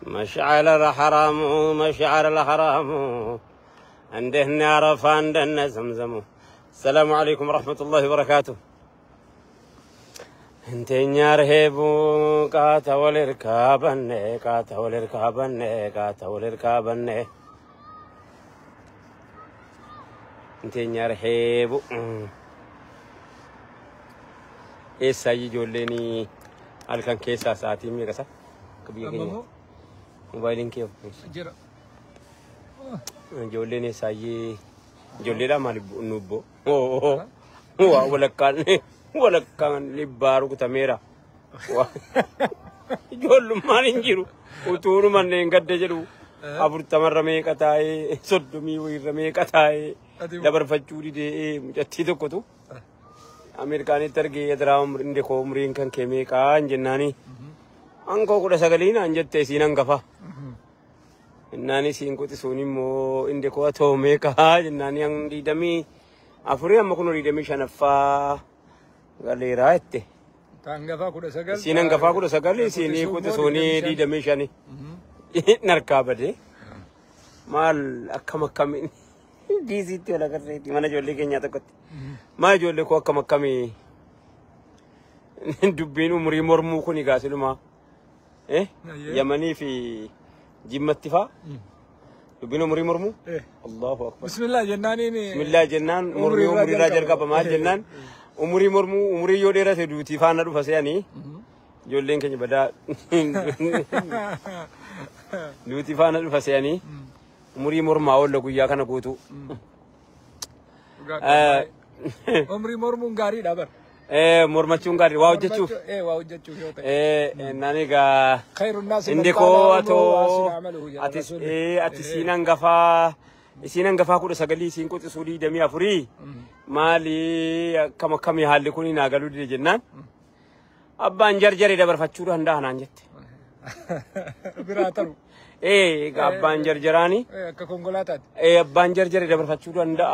مشعل الحرام مشعل الحرام عندنا عرف عندنا زمزم. السلام عليكم ورحمة الله وبركاته. انتين رهيبو كاتا ولركابن كاتا ولركابن كاتا ولركابن انتين رهيبو ايه سايي جوليني الكان كيسا ساعتي ميكسا كبير كيني موبايلين كيف جرا جوليني سايي جوليلا مالي نوبو ولا كان لبارو كتاميرا جول مالين جيرو وتورو من نقد جرو أبو تمر رمي كتاي صدمي ويرمي كتاي دبر فجوري ده مجتهد كتو أمريكاني ترجي يدراهم رندي خومرين كان كمي كان جناني أنكو كده سجلين أنجت تسينان غفا ناني سينكو تسوني مو إندي كوا تومي كها جناني أن ديدمي أفريقيا ما كانوا ديدمي شنفا قالي رايته تانغفا كده سجل سينان غفا كده سجل سيني كو تسوني ديدمي شاني نركابة مال أكما كمين ديزي ولا كريتي ما نجولي كنيا تكت ما جولي كوا أكما كمي دبين عمري مرمو كوني قاسلو ما إيه يمني في جيم اتفاق دبين عمري مرمو الله أكبر بسم الله جناني بسم الله جنان عمري راجل كابا ما جنان عمري مرمو عمري يوديرا تدوتي فانا دو فسياني جولين كني بدا دوتي فانا دو فسياني عمري مرمو أول لقويا كنا قوتو عمري مرمو غاري دابر مرمچون غاري واو جچو واو جچو ناني غا خير الناس انديكو اتو اتي سينان غفا كودو سغلي سين كوتي سودي دمي افري مالي كما كمي حالي كوني ناغلو دي جنان ابان جرجري دبر فچورو هندا هنانجت براترو ابان جرجراني ككونغولاتات ابان جرجري دبر فچورو هندا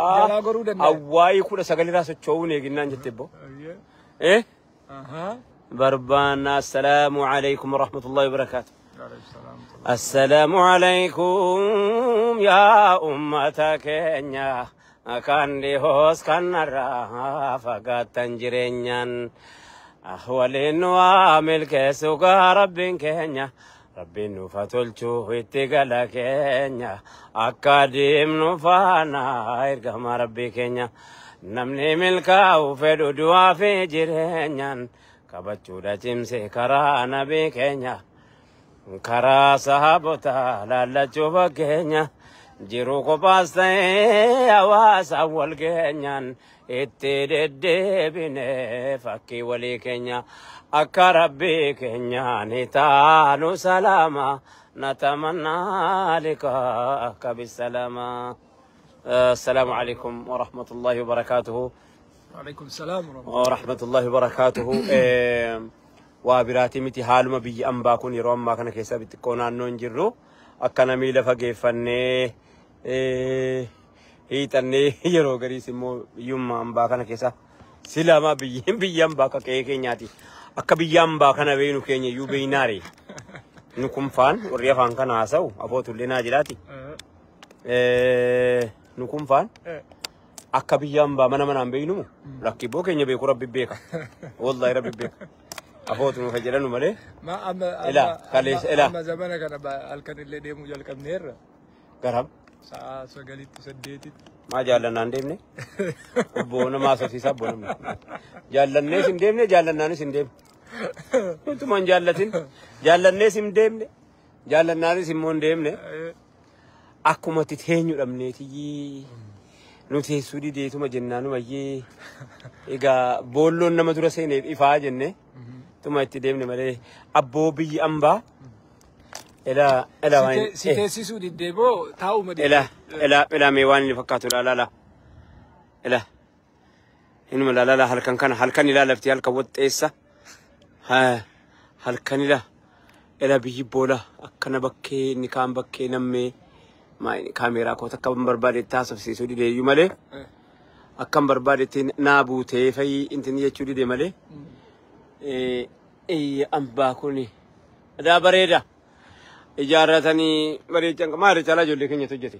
اواي كودا سغلي راسو چووني گنان جتبو بربانا. السلام عليكم ورحمة الله وبركاته. السلام عليكم يا أمة كينيا كان لي هوس كان را فقط تنجرينيان أحوالين وعمل كسوغا ربين كينيا ربين نفتلشو اتقال كينيا أكاديم نفانا إرقام ربي كينيا نمني ملكا وفدو دوا في جرينيان كبتشودا جمسي كرا نبي كينيا كرا صحابتا لالجو بكينيا جيرو كوباستي أواس أول كينيان اتدد بني فكي ولي كينيا أكربي كينيا نتانو سلاما نتمنى لك بالسلامة. السلام عليكم ورحمة الله وبركاته. وعليكم السلام ورحمة الله وبركاته. وابراتي متي حالما بي أمبا كوني روم ما كان كيسا بتكون عنو نجرو أكنا ميلا فقيفني هيتني يرو غري سمو يوم أمبا كان كيسا سلاما بي أمبا كيكي نياتي أكا بي أمبا كان بينو كيني يو بيناري نكم فان وريا فان كان عساو أفوتو لنا جلاتي نكم فان أكا بي أمبا منا بينو لكي بو كيني بيكو ربي بيكا والله ربي بيكا أفوتو مفجرانو مالي ما أما أما زمانك أنا الكن اللي ديمو جال كم نير كرام سجلت سديتي ما جالنا ندمني بونا ما سوسيسا بونا جالنا سندمني جالنا سندم أنتم من جالنا سندمني جالنا سمون دمني أكو ما تتهنيو رمنيتي نوتي سودي ديتو ما جنانو ما يي إيجا بولون نما درسين إفاجنة ثم يتدمني مالي أبو بي أمبا إلا وين سيتي سودي ديبو تاو مدي إلا ميوان اللي فكاتو لا إنما لا هل كان لا لفتي هل كوت إيسا هل كان لا إلا بيجي بولا أكنا بكي نكام بكي نمي ما يعني كاميرا كوتا كم بربادي تاسف سيسودي دي يومالي أكم بربادي نابو تيفاي إنتني يشودي دي مالي أمبا كوني دا بريدا إجارتني بريجان ما رجال جولي كني تجتي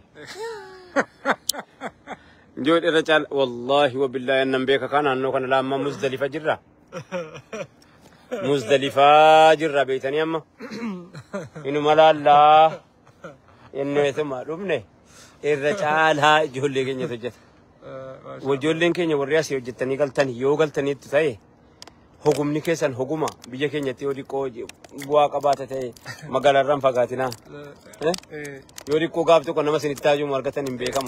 جود الرجال والله وبالله إن بيك كان أنه كان لما مزدلفة جرة مزدلفة جرة بيتني أما إنه ملا الله إنه ثم ربنا الرجال ها جولي كني تجت وجولين كني والرئاسة يجتني قلتني يو قلتني تساي حكم نكسن حكومة بيجي كني تيوري كوج بواق أباتة مقال الرم فقاتنا يوري كوجاب تو كنا مسني تاجو ماركتن إمبيكام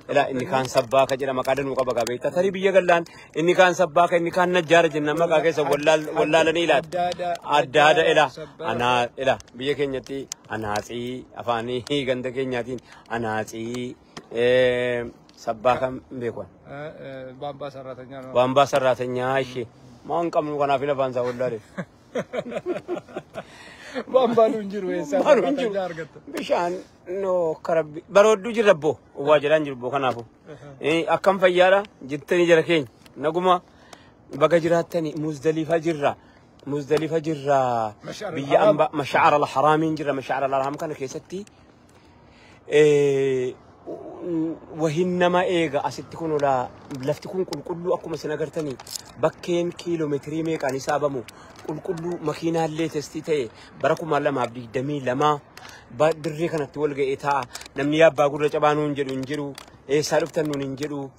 لا إني كان سباك جرا مقادن مقابا بيتا ثري بيجي قلان إني كان سباك إني كان نجار جنة ما كاكس ولا لنيلات أدادا إلا أنا إلا بيجي كني تي أنا سي أفاني غند كني تين أنا سي سباك بيكون بامبا سراتنيا إيشي ما أنكم نقول فينا بانزا ولا ليه بامبا ننجرو إنسان بيشان نو كرب برودو جربو واجران جربو كنافو أكم فيارا جتني جركين نقوما بقجراتني مزدلفة جرة بيا أمبا مشاعر الحرامين جرة مشاعر الحرام كان كيستي وهنما إيجا أستكون ولا لفتكون كل أكو مثلا قرتني بكين كيلومتري ميك عن سابمو كل ماكينة اللي تستيتي بركو مالا ما بدي دمي لما بدري كانت تولج إتاع نمني أبا أقول رجبانو ننجرو سالفتنو ننجرو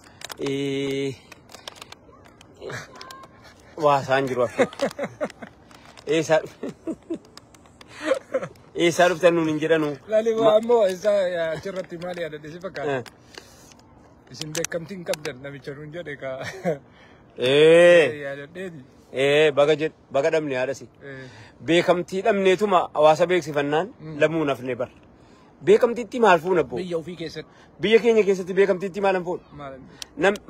واسانجرو سالفتنو ننجرانو لا لي وامو إذا جرت مالي هذا دي سبكان isin beekamtiin qabdan namicha nuun jedhe ka baga dhabne haadhasi beekamtii dhabneetuma hawaasa beeksifannaan lamuu nafne bar beekamtiitti maal fuuna boo biyya ofii keessatti biyya keenya keessatti beekamtiitti maal fuun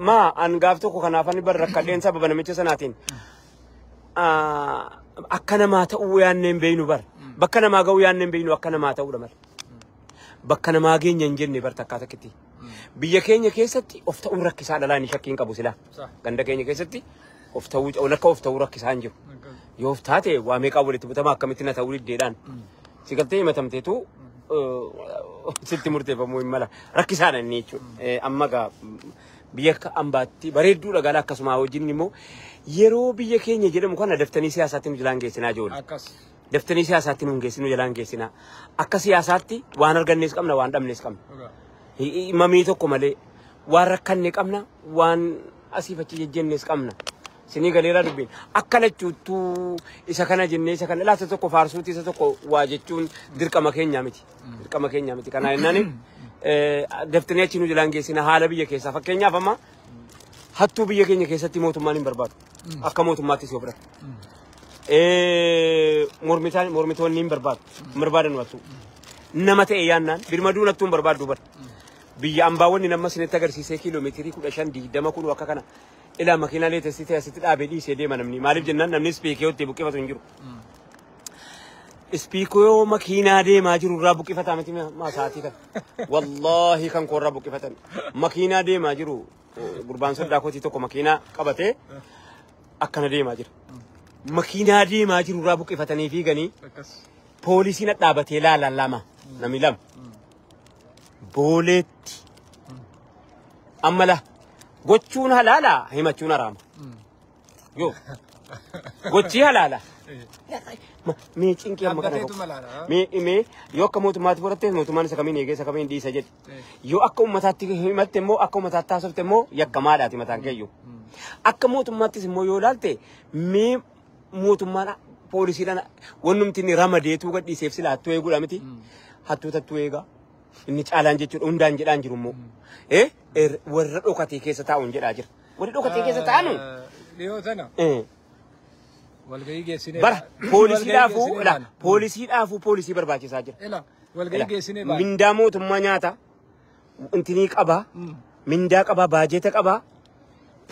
maa an gaaf tokko kanaafani bar rakkadheen sababa namicha sanaatiin akka namaa ta'uu yaanneen beeynu bar bakka namaa ga'uu yaanneen beeynu akka namaa ta'uudha mal bakka namaa geenya hin jenne bar takkaa takkitti biyya keenya keessatti of ta'uu rakkisaa dhalaa ni shakkiin qabu sila ganda keenya keessatti of ta'uu lakka of ta'uu rakkisaa hin jiru yoo of taate waa meeqaa walitti butama akkamitti na ta'uu diddeedhaan si galtee himatamteetu sitti murteeffamuu hin mala rakkisaadha inni jechuudha amma gaa biyya ambaatti bareedduudha gala akkasuma wajjin immoo yeroo biyya keenya jedhamu kana daftanii siyaasaatti nu jalaan geessinaa ijoollee daftanii siyaasaatti nu geessinu jalaan geessinaa akka siyaasaatti waan argannees qabna waan dhabnees qabna mamii tokko malee waan rakkanne qabna waan asiifachi jejjennees qabna sinii galeeraa dubbiin akka lachuuttuu isa kana jennee isa kana laata tokko faarsuutti isa tokko waa jechuun dirqama keenyaa miti kana jennaan daftanii achi nu jalaan geessina haala biyya keessaa fakkeenyaaf amma hattuu biyya keenya keessatti mootummaan hin barbaadu akka mootummaattis yoo fudhatu mormitoonni hin barbaadan wattuu nama ta'e yaannaan birmaduun hattuun barbaaddu bar biyya ambaawwanni nama sinitti agarsiisee kiiloomeetirii 15-20 kun akka kana ilaa makiinaalee testitee asitti dhaabee dhiisee deema namni maaliif jennaan namni ispiikiyootti buqqifatu hin jiru ispiikiyoo makiinaa deemaa jiru irraa buqqifataa miti maasaatii kan wallaahi kan koorraa buqqifatan makiinaa deemaa jiru gurbaan soddaa kootii tokko makiinaa qabatee akkana deemaa jira makiinaa deemaa jiru irraa buqqifatanii fiiganii poolisiin dhaabatee laalaan lama namni lama booleetti ammala gochuun halaala himachuun haraama yoo gochii halaala mee cinqii amma kana mee yoo akka mootummaatti fudhatte mootummaan isa kamiin eegee isa kamiin dhiisa jedhe yoo akka uummataatti himatte immoo akka uummataatti haasofte immoo yakkamaadhaati mataan keeyyuu akka mootummaattis immoo yoo ilaalte mee mootummaan poolisiidhaan wannumti inni ramadeetuu gadhiiseef sila hattuu eeguudha miti hattuutattuu eegaa inni caalaan jechuudha hundaan jedhaan jiru immoo warra dhokatee keessa taa'uun jedhaa jira warri dhokatee keessa taa'anu dhiyoo sana walgahii geessinee bara poolisiidhaafuu poolisii barbaachisaa jira walgahii geessinee mindaa mootummaa nyaata intinii qabaa mindaa qabaa baajeeta qabaa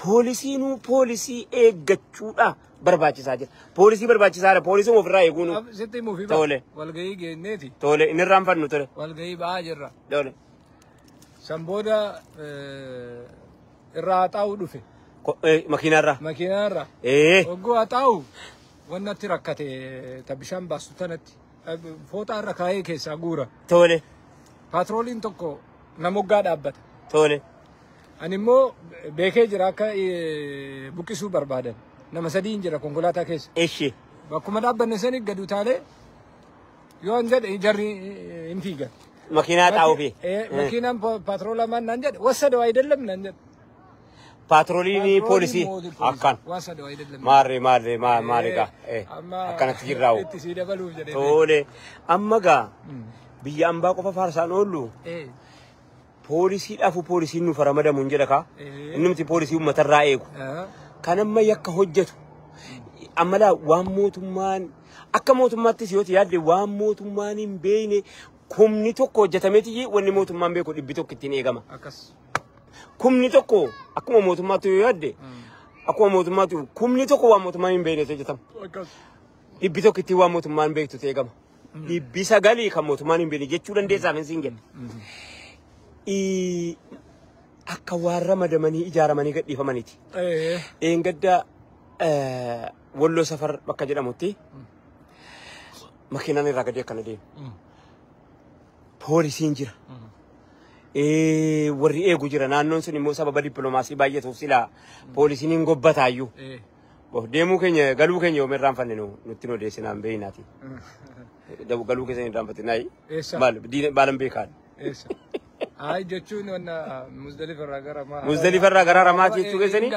poolisiinuu poolisii eeggachuudha barbaachisaa jira poolisii barbaachisaadha poolisiin ofirraa eeguun sitti muufii tole walgahii geenneeti tole inni irraan fannu tole walgahii ba'aa jirra tole san booda irraa haxaa'uu dhufe makiinaarra hogguu haxaa'u wannatti rakkate ta bishaan baastu tanatti Fooxaa irra kaayee keessaa guura. Tole. Paatrooliin tokko namoggaa dhaabbata. Tole. Ani immoo beekee jira akka buqqisuu barbaadan. Nama sadiin jira konkolaataa keessa. Eshi. Bakkuma dhaabbanne sani gad utaalee yoo hin jedhe jarri hin fiigan. Makiinaa xaa'uu fi. Makiinaan paatroolamaan naan jedhe wasadoo ayidallam naan jedhe. Paatrooliin poolisii akkan. Wasadoo ayidallam. Maali gaa. Akkanatti jirraa'u. Itti sii dabaluuf jedhee. Tole. Amma gaa biyya ambaa qofa faarsaan oollu. Poolisiidhaafu poolisiin nuuf ramadamu hin jedha kaa. Innumti poolisii uummatarraa eegu. Kan amma yakka hojjetu. Ammalaa waan mootummaan akka mootummaattis yoo yaadde waan mootummaan hin beekne kumni tokko hojjetameeti wanni mootummaan beeku dhibbi tokko ittiin eegama. Kumni tokko akkuma mootummaatti yoo yaadde akkuma mootummaatti kumni tokko waan mootummaan hin beekne hojjetama. Dhibbi tokko ittiin waan mootummaan beektu eegama. Dhibbi sagalii kan mootummaan hin beekne jechuu dandeessaaf hin siin akka waan ramadamanii ijaaramanii gadhiifamaniiti. Eengadda Walloo Safar bakka jedhamutti makiinaan irraa gadi akkana deemu. Poolisiin jira. Warri eegu jira. Naannoon sun immoo sababa dippiloomaasii baay'atuuf silaa poolisiin hin gobbataayyuu. Deemuu keenya galuu keenya yoo irraanfanne nutti odeessinaan beeynaati. Galuu keessa hin irraanfatinaayi. Baalan beekaan. Ay jechuun wanna Muzdalifarraa gara Ramaa. Muzdalifarraa gara Ramaatti jechuu keessanii?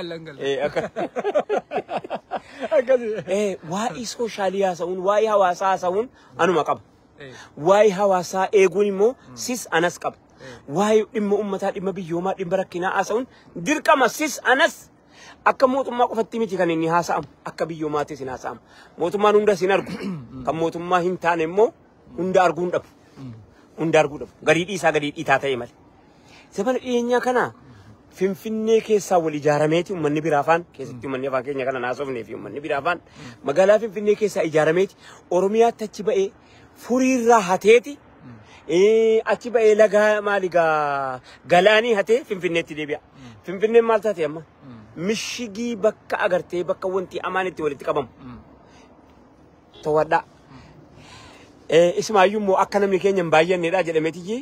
Waa'ee sooshaaliyaa haasa'uun, waa'ee hawaasaa haasa'uun anuma qaba. Waa'ee hawaasaa eeguun immoo sis anas qaba. Waa'ee dhimma uummataa, dhimma biyyoomaa, dhimma rakkinaa haasa'uun dirqama sis anas akka mootummaa qofatti miti kan inni haasa'amu, akka biyyoomaattis hin haasa'amu. Mootummaan hunda sin argu, kan mootummaa hin taane immoo hunda arguu hin dhabu. Hunda arguu dhabu. Garii dhiisaa gadi dhiitaa ta'e malee. Sabana dhiyeenyaa kana Finfinnee keessaa wal ijaarameeti uummanni biraa afaan keessatti uummanni afaan keenya kana naasofnee fi uummanni biraa afaan magaalaa Finfinnee keessaa ijaarameeti Oromiyaatti achi ba'ee furiirraa hateeti achi ba'ee laga maaligaa galaanii hatee Finfinneetti deebi'a. Finfinneen maal taate amma? Mishigii bakka agartee bakka wanti amaan itti walitti qabamu. To'adhaa. Ismaayyuu immoo akka namni keenya hin baay'anneedha jedhameeti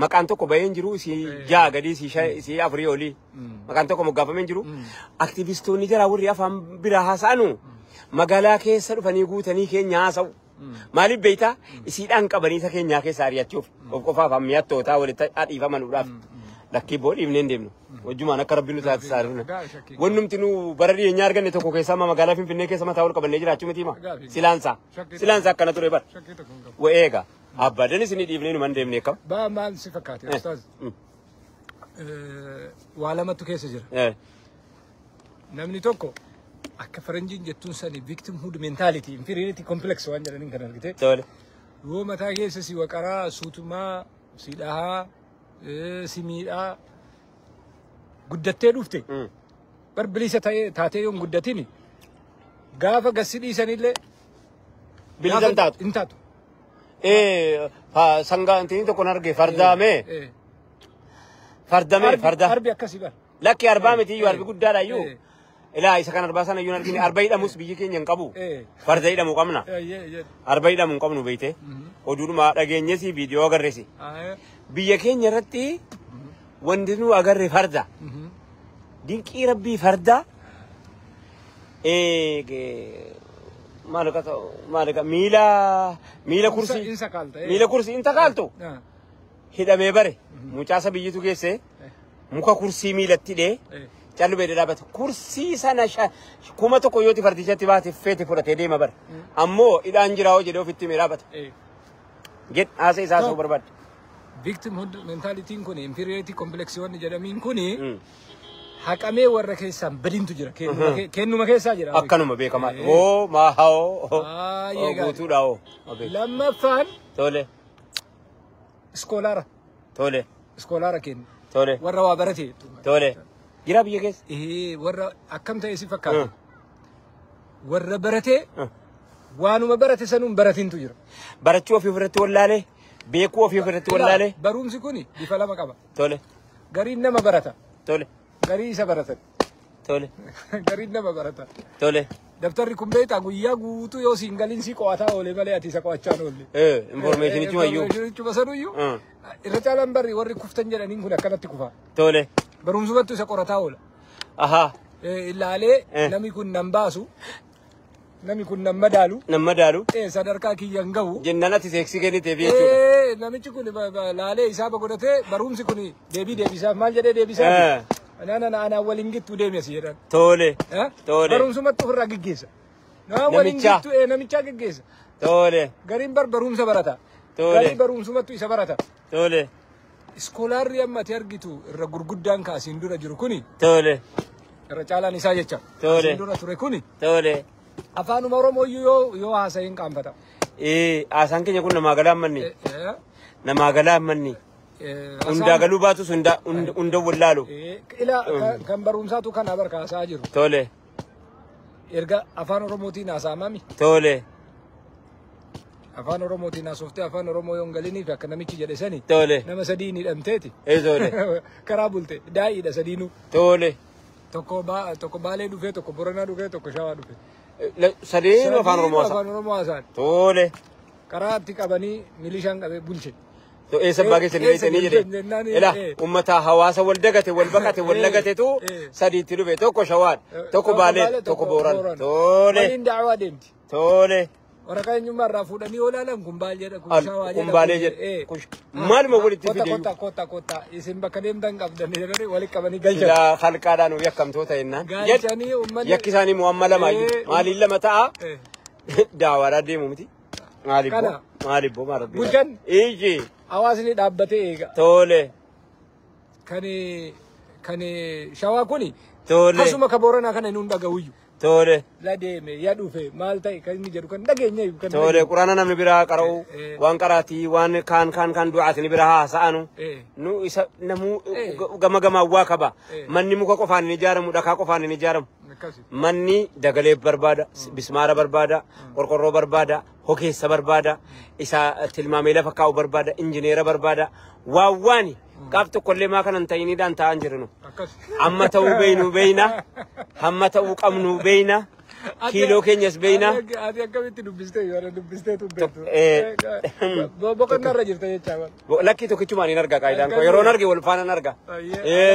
maqaan tokko bahee hin jiru si jaa gadi si afurii olii maqaan tokko moggaafamee hin jiru aktivistoonni jara warri afaan biraa haasa'anu magaalaa keessa dhufanii guutanii keenya haasa'u maaliif beeytaa isiidhaan qabanii isa keenyaa keessa ari'achuuf of qofaaf hammiyattootaa walitti dhiifamanuudhaaf lakkii boo dhiifnee hin deemnu wajjumaan akka rabbiin nu taasisaa jirna wannumti nu bara dhiyeenyaa arganne tokko keessaa magaalaa Finfinnee keessa mataa ol qabannee jiraachuu miti hima silaansaa akkana ture bara wa'eega abbaadan isinii dhiifnee nu man deemnee kam maal si fakkaate ustaaz waa lamatu keessa jira namni tokko akka faranjiin jettuun sani victimhood mentality inferiority complex waan jedhaniin kan argite yoo mataa keessa si waqaraa suutumaa si dhahaa si miidhaa guddattee dhufte bar bilisa taatee yoon guddatini gaafa gassi dhiisanillee bilisan taatu hin taatu. Sangaa intiin tokko narge fardaame farda arbi akkasii bar lakki arbaa miti iyyuu arbi guddaadha iyyuu ilaa isa kan arbaa sana iyyuu argine arba hidhamus biyyi keenya hin qabu farda hidhamu qabna arba hidhamu hin qabnu beeyte oduudhuma dhageenyesi viidiyoo agarreesi biyya keenya irratti wanti nu agarre farda dinqii rabbii farda maalika miila kursi inta kaaltu hidhamee bare mucaasa biyyitu geesse muka kursii miilatti hidhee callu beede dhaabata kursii sana kuma tokko yooti fardichatti baate feete fudhatee deema bare ammoo hidhaan jiraa hoo jedhee ofitti himee dhaabata ged haasa isaa soo barbaadde. Victimhood mentality kun inferiority complex wanni jedhamiin kuni haqamee warra keessaan badintu jira kennuma keessaa jira akkanuma beekamaa oo maahoo guutuudha oo lammaffaan tole iskoolaara kennu tole warra waa barate tole jira biyya keessa warra akkam ta'e si fakkaata warra barate waanuma barate sanuun baratintu jira barachuu ofii ofirratti wallaalee beekuu ofii ofirratti wallaalee barumsi kuni bifa lama qaba tole gariin nama barata tole garii isa baratan tole gariin nama barata tole Daftarri kun beektaa guyyaa guutuu yoo siin galiin si qo'ataa oolee malee ati isa qo'achaan oolle. Information chuma iyyuu. Information sanuyyuu. Irra caalaan barri warri kuftan jedhaniin kun akkanatti kufa. Tole. Barumsumattu isa qorataa oola. Aha. Ilaalee namni kun nan baasu. Nami kun nama dalu. Nama dalu. Sadarkaa kiyyan gahu. Jennaan ati seeksii kenniteef jechuudha. Namichi kun laalee isaa godhatee barumsi kun deebisaaf maal jedhee deebisaaf. Ana waliin gittuu deemi asii jedhan. Tole. Tole. Barumsumatti ofirraa geggeessa. Nama waliin gittuu namichaa geggeessa. Tole. Gariin barumsa barata. Tole. Garii barumsumattu isa barata. Tole. Iskoolaarri amma ati argitu irra gurguddaan kaasiin dura jiru kuni. Tole. Irra caalaan isaa jecha. Tole. Kaasiin dura ture kuni. Tole. Afaan Oromoo yoo haasa'iin qaanfata. Haasaan keenya kun namaa galaa ammanni. Namaa galaa ammanni. Hundaa galuu baatus hunda wallaalu. Kan barumsaatu kan abarkaasaa jiru. Tole. Erga afaan Oromootiin haasa'amami. Tole. Afaan Oromootiin haasoftee afaan Oromoo yoo hin galiniif akka namichi jedhe sani. Tole. Nama sadii ni dhamteeti. Tole. Karaa bulte daa'iidha sadiinuu. Tole. Tokko Baalee dhufee tokko Boranaa dhufee tokko Shawaa dhufee. Sadeen afaan Oromoo haasa'an. Tole. Karaa itti qabanii milishaan qabee bulche. Eessa baagessanii beektanii jedhee. Ila uummata hawaasa wal dagate wal baqate wal lagatetu sadiitti dhufe tokko Shawaan tokko Baalee tokko Booran. Tole. Waliin daawwaa deemti. Tole. Waraqaa eenyummaa irraa fuudhanii olaalan kun Baal jedha kun Shawaa jedha. Kun Baalee jedha. Maaluma walitti fidee. Kota isin bakka deemtan qabdanii jedhanii walitti qabanii galchan. Ila halqaadhaan yakkamtoota jennaan. Galchanii uummanni. Yakki isaanii mu'amma lama maaliin lama ta'a. Daawaadhaa deemu miti. Maalibbo maarabbi. Bulchan. Iji. Hawaasni dhaabbatee eega. Tole. Kan Shawaa kuni. Tole. Asuma ka Booranaa kana hin dhaga'uyyu. Tole. La deeme yaa dhufe maal ta'e kan inni jedhu kan dhageenya kan. Tole quraana namni biraa qara'u waan qaraatii waan kaan du'aatini biraa haasa'anu. Nu isa namuu gama waa qaba. Manni muka qofaan hin ijaaramu dhakaa qofaan hin ijaaramu. Manni dagalee barbaada, bismaara barbaada, qorqorroo barbaada, hokeessa barbaada, isa tilmaamee lafa kaa'u barbaada, injineera barbaada. Waawwaani qaaf tokkollee maa kanan ta'iniidhaan ta'an jirnu. Amma ta'uu beeyna, hamma ta'uu qabnu beeyna, kiiloo keenyas beeyna. Ati akkamitti dubbistee yoo dubbistee tubbeetu. Boqonnarra jirta jechaa. Lakkii tokkichumaan hin arga qaayidaan koo yeroon arge wal faana arga.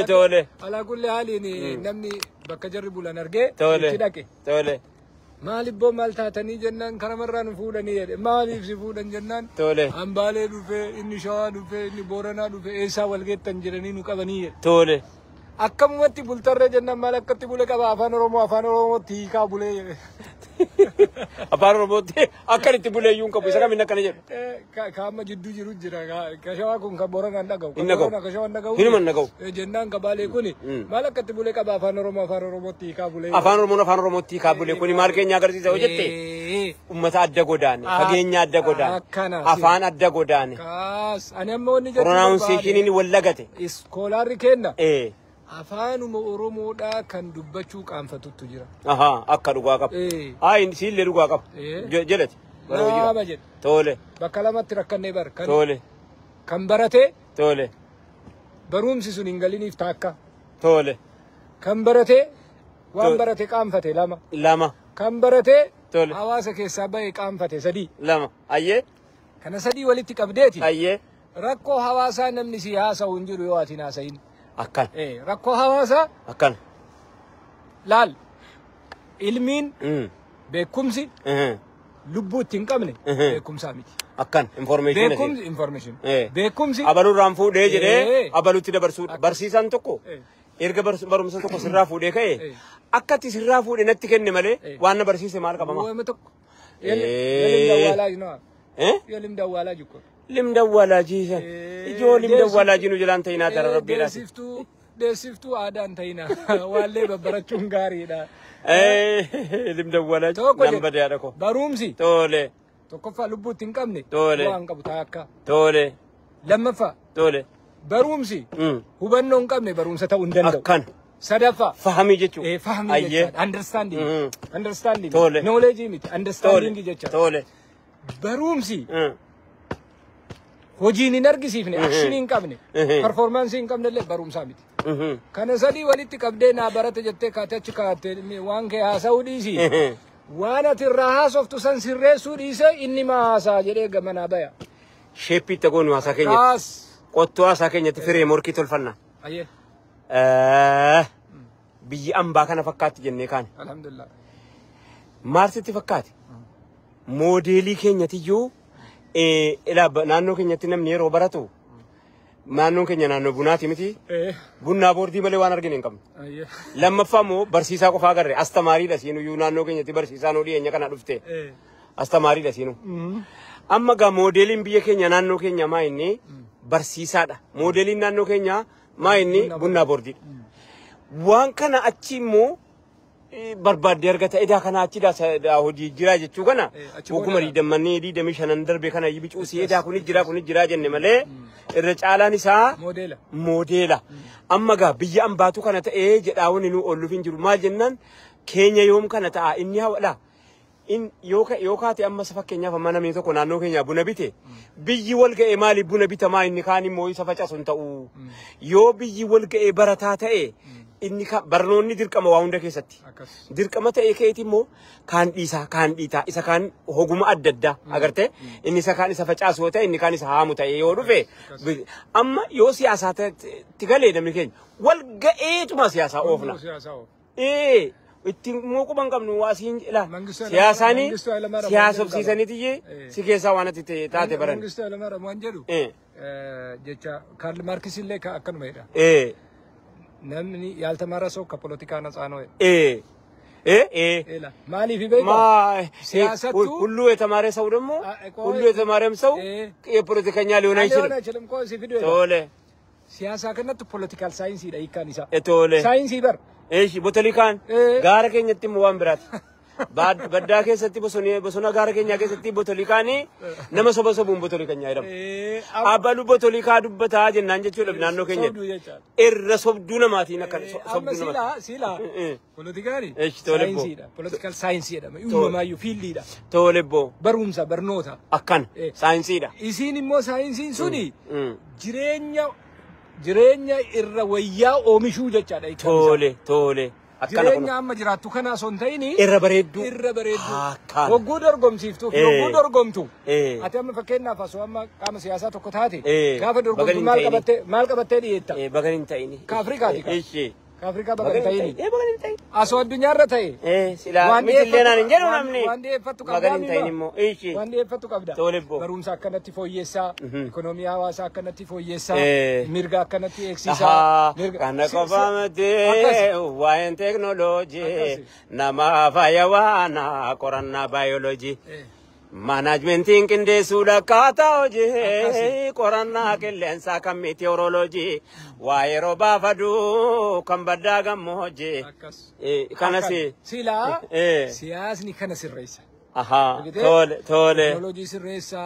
Tole. Alaa kulli haaliin namni bakka jarri bulan argee itti dhaqe. Tole. Maalibboo maal taatanii jennaan karamarraa nu fuudhanii jedhe maaliif si fuudhan jennaan. Tole. Hambaalee dhufee inni Shawaa dhufee inni Booranaa dhufee eessaa wal geettan jedhanii nu qabanii jedhe. Tole. Akkamumatti bultarree jennaan maal akkatti bule qaba afaan Oromootti hiikaa bulee jedhe. Afaan Oromootti akkanitti bulee iyyuu hin qabu isa kamiin akkana jedhu. Kaama jidduu jiru jira ka Shawaa kun kan Booranaan dhaga'u. Hin dhaga'u. Ka Shawaan dhaga'u. Hinuman dhaga'u. Jennaan Baalee kuni maal akkatti bulee qaba afaan Oromootti hiikaa bulee. Afaan Oromootti hiikaa bulee kuni maal keenya agarsiisa yoo jette uummata adda godaane fageenya adda godaane afaan adda godaane. Kaas ani amma wanni jedhu. Pronaawunseeshiniin wallagate. Iskoolaarri kenna. Afaanuma Oromoodhaa kan dubbachuu qaanfatutu jira. Akka dhugaa qaba. Siillee dhugaa qaba. Jedhati. Nama jedha. Tole. Bakka lamatti rakkannee bara. Tole. Kan barate. Tole. Barumsi sun hin galiniif taakka. Tole. Kan barate waan barate qaanfate lama. Kan barate hawaasa keessaa bahee qaanfate sadii. Lama. Ayyee. Kana sadii walitti qabdeeti. Ayyee. Rakkoo hawaasaa namni si haasa'u hin jiru yoo ati hin haasa'iin. Akkan. Rakkoo hawaasaa. Akkan. Laal. Ilmiin. Beekumsi. Lubbuutti hin qabne. Beekumsaa miti. Akkan. Information. Beekumsi. Abaluurraan fuudhee jedhee abaluutti dabarsuudha. Barsiisaan tokko erga barumsa tokko sirraa fuudhee ka'e akkatti sirraa fuudhee natti kenne malee waan na barsiise maal qabamaa. Waama tokko. Yalim dawwaalaa jikko. Limdawwalaa jiisa. Ijoo limdawwalaa jinu jalaan ta'inaa dara rabbiidhaati. Deessiftuu aadaan ta'inaa waallee babbarachuun gaariidha. Limdawwalaa nama badeedha ko. Barumsi. Tole. Tokkoffaa lubbuutti hin qabne. Tole. Waan qabu taakka. Tole. Lammaffaa. Tole. Barumsi. Hubannoo hin qabne barumsa ta'uu hin danda'u. Akkan. Sadaffaa. Fahamii jechuudha. Fahamii jechuudha. Understanding. Understanding. Tole. Knowledge miti. Understanding jechuudha. Tole. Barumsi. Hojiin hin argisiifne, akshinii hin qabne, performaansii hin qabnellee barumsaa miti. Kana sadii walitti qabdee naa barate jettee kaatee achi kaatee waan kee haasa'uu dhiisi. وانا تراها صفت سنسير سوريسة إني ما ساجري جمنا بيا شيبي تقول واسا كينيا قطوا واسا كينيا تفري موركي تلفنا أيه بيجي أم باكنا فكات جنة كان الحمد لله مارتي فكات موديلي كينيا تيجو إلى نانو كينيا تنام نيرو براتو نانو كينيا نانو بناتي متي بنا بوردي ملي وانا رجلين كم لما فهموا برسيسا كفا كره استماري لسينو يو نانو كينيا تي برسيسا نودي إني كنا رفته استماري لسينو أما كا موديلين بيه كينيا نانو كينيا ما إني برسيسا ده موديلين نانو كينيا ما إني بنا بوردي وان كان أتشيمو برباد درجة إذا كان أتشيدا دا هودي جراج تشوكنا وكمري دمني دي دمشان أندر بكنا يبيش أوسي إذا كوني جراج النملة الرجال نساء موديلا أما جا بيجي أم باتو كانت جداون إنه أولوفين جرو ما جنن كينيا يوم كانت إنها ولا إن يوكا تي أما سفك كينيا فما نميتو كنا نو كينيا بنا بيته بيجي والك إمالي بنا بيته ما إني كاني موي سفك أسنتو يو بيجي والك براتاته إني برنوني ديرك ما واوندا كيستي ديرك ما تأكيد مو كان إيتا إذا كان هجوم أددا أقرته إني سكان سفج أسوته إني كان سهام تأيورو في أما يو سياسات تقالي دمكين والجأت ما سياسة أوفنا مو كمان كم نواسين لا سياساني سياسة بسيساني تيجي سياسة وانا تاتي بران منجستو على مرة مانجرو جتا كارل ماركس اللي كأكن ميرا نمني يالتمارا سو كبوليتيكا نصانو لا مالي في بيتا ما سياسة كلو يتمارا سو دمو كلو يتمارا مسو كبوليتيكا نيالي ونايشلم كوسي فيديو تولي سياسة كنا بوليتيكال ساينسي دا إيكانيسا تولي ساينسي بر إيش بطليكان غارك ينتي موام برات بعد بدأ كيستي بسونا غارك ينجا كيستي بطليكاني نما سبب سبب بطليكان يارم أبلو بطليكا دبتا جنان جتشو لبنانو كينيا الرسوب دونا ماتي نكر سوب دونا سيلا بوليتيكاري إيش تولبو ساينسي دا بوليتيكال ساينسي دا ما يفيل دا تولبو برومسا برنوتا أكان ساينسي دا إسيني مو ساينسي سوني jireenya irra wayyaa oomishuu jechaadha tole jireenya amma jiraattu kana son ta'ini irra bareeddu hogguu dorgomsiiftuuf hogguu dorgomtu ati amma fakkeenyaaf asoo amma qaama siyaasaa tokko taate gaafa dorgomtu maal qabattee dhiyeetta bagan hin ta'ini kaafrikaati كافريكا بقى تايني أسود الدنيا رتاي سلا مثل لنا نجرو نمني واندي فتو كابدا مو إيشي واندي فتو كابدا تولبو برون ساكنتي فويسا إقتصاديا وساكنتي فويسا ميرجا كنتي إكسيسا كنا كفامتي وين تكنولوجي نما فايوانا كورونا بيولوجي Managementing kinde suda kata oje korana kelensa kam meteorology waero bafadu kam badaga moje kana si sila siyasni kana sirreisa aha tole technology sirreisa